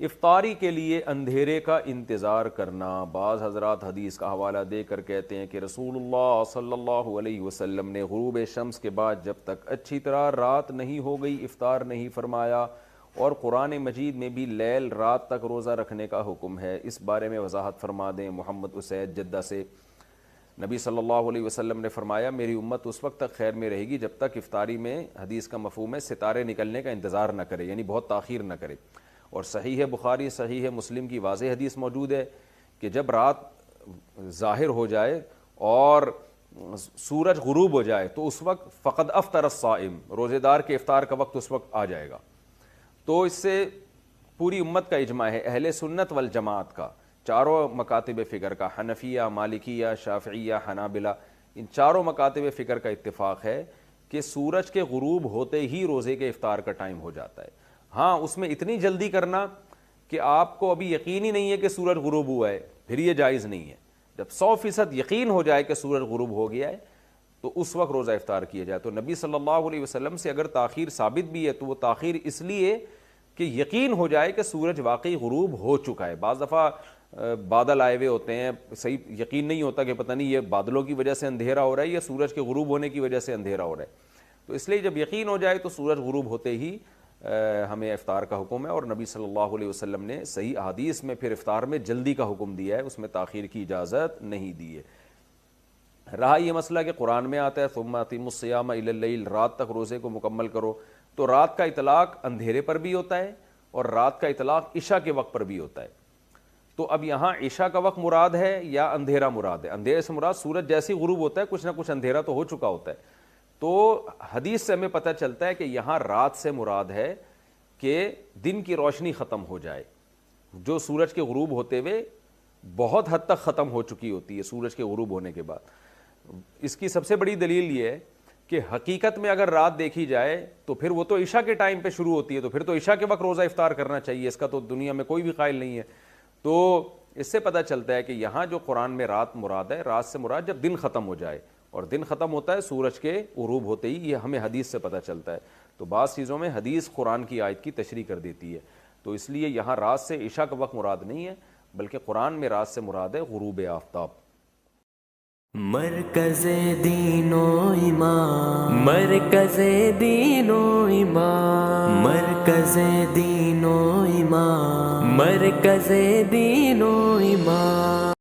افطاری کے لیے اندھیرے کا انتظار کرنا. بعض حضرات حدیث کا حوالہ دے کر کہتے ہیں کہ رسول اللہ صلی اللہ علیہ وسلم نے غروب شمس کے بعد جب تک اچھی طرح رات نہیں ہو گئی افطار نہیں فرمایا, اور قرآن مجید میں بھی لیل رات تک روزہ رکھنے کا حکم ہے. اس بارے میں وضاحت فرما دیں. محمد اسید جدہ سے نبی صلی اللہ علیہ وسلم نے فرمایا میری امت اس وقت تک خیر میں رہے گی جب تک افطاری میں, حدیث کا مفہوم ہے ستارے نکلنے کا انتظار نہ کرے, یعنی بہت تاخیر نہ کرے. اور صحیح بخاری صحیح مسلم کی واضح حدیث موجود ہے کہ جب رات ظاہر ہو جائے اور سورج غروب ہو جائے تو اس وقت فقد افطر الصائم, روزے دار کے افطار کا وقت اس وقت آ جائے گا. تو اس سے پوری امت کا اجماع ہے, اہل سنت والجماعت کا, چاروں مکاتب فکر کا, حنفیہ, مالکیہ, شافعیہ, حنابلہ, ان چاروں مکاتب فکر کا اتفاق ہے کہ سورج کے غروب ہوتے ہی روزے کے افطار کا ٹائم ہو جاتا ہے. ہاں اس میں اتنی جلدی کرنا کہ آپ کو ابھی یقین ہی نہیں ہے کہ سورج غروب ہوا ہے, پھر یہ جائز نہیں ہے. جب 100% یقین ہو جائے کہ سورج غروب ہو گیا ہے تو اس وقت روزہ افطار کیا جائے. تو نبی صلی اللہ علیہ وسلم سے اگر تاخیر ثابت بھی ہے تو وہ تاخیر اس لیے کہ یقین ہو جائے کہ سورج واقعی غروب ہو چکا ہے. بعض دفعہ بادل آئے ہوئے ہوتے ہیں, صحیح یقین نہیں ہوتا کہ پتہ نہیں یہ بادلوں کی وجہ سے اندھیرا ہو رہا ہے یا سورج کے غروب ہونے کی وجہ سے اندھیرا ہو رہا ہے. تو اس لیے جب یقین ہو جائے تو سورج غروب ہوتے ہی ہمیں افطار کا حکم ہے, اور نبی صلی اللہ علیہ وسلم نے صحیح احادیث میں پھر افطار میں جلدی کا حکم دیا ہے, اس میں تاخیر کی اجازت نہیں دی ہے. رہا یہ مسئلہ کہ قرآن میں آتا ہے ثم اتموا الصیام الی اللیل, رات تک روزے کو مکمل کرو, تو رات کا اطلاق اندھیرے پر بھی ہوتا ہے اور رات کا اطلاق عشاء کے وقت پر بھی ہوتا ہے. تو اب یہاں عشاء کا وقت مراد ہے یا اندھیرا مراد ہے؟ اندھیرے سے مراد سورج جیسے ہی غروب ہوتا ہے کچھ نہ کچھ اندھیرا تو ہو چکا ہوتا ہے. تو حدیث سے ہمیں پتہ چلتا ہے کہ یہاں رات سے مراد ہے کہ دن کی روشنی ختم ہو جائے, جو سورج کے غروب ہوتے ہوئے بہت حد تک ختم ہو چکی ہوتی ہے سورج کے غروب ہونے کے بعد. اس کی سب سے بڑی دلیل یہ ہے کہ حقیقت میں اگر رات دیکھی جائے تو پھر وہ تو عشاء کے ٹائم پہ شروع ہوتی ہے, تو پھر تو عشاء کے وقت روزہ افطار کرنا چاہیے, اس کا تو دنیا میں کوئی بھی قائل نہیں ہے. تو اس سے پتہ چلتا ہے کہ یہاں جو قرآن میں رات مراد ہے, رات سے مراد جب دن ختم ہو جائے, اور دن ختم ہوتا ہے سورج کے غروب ہوتے ہی, یہ ہمیں حدیث سے پتہ چلتا ہے. تو بعض چیزوں میں حدیث قرآن کی آیت کی تشریح کر دیتی ہے, تو اس لیے یہاں رات سے عشاء کا وقت مراد نہیں ہے بلکہ قرآن میں رات سے مراد ہے غروب آفتاب. مرکز دین و ایمان, مرکز دین و ایمان, مرکز دین و ایمان, مرکز دین و ایمان.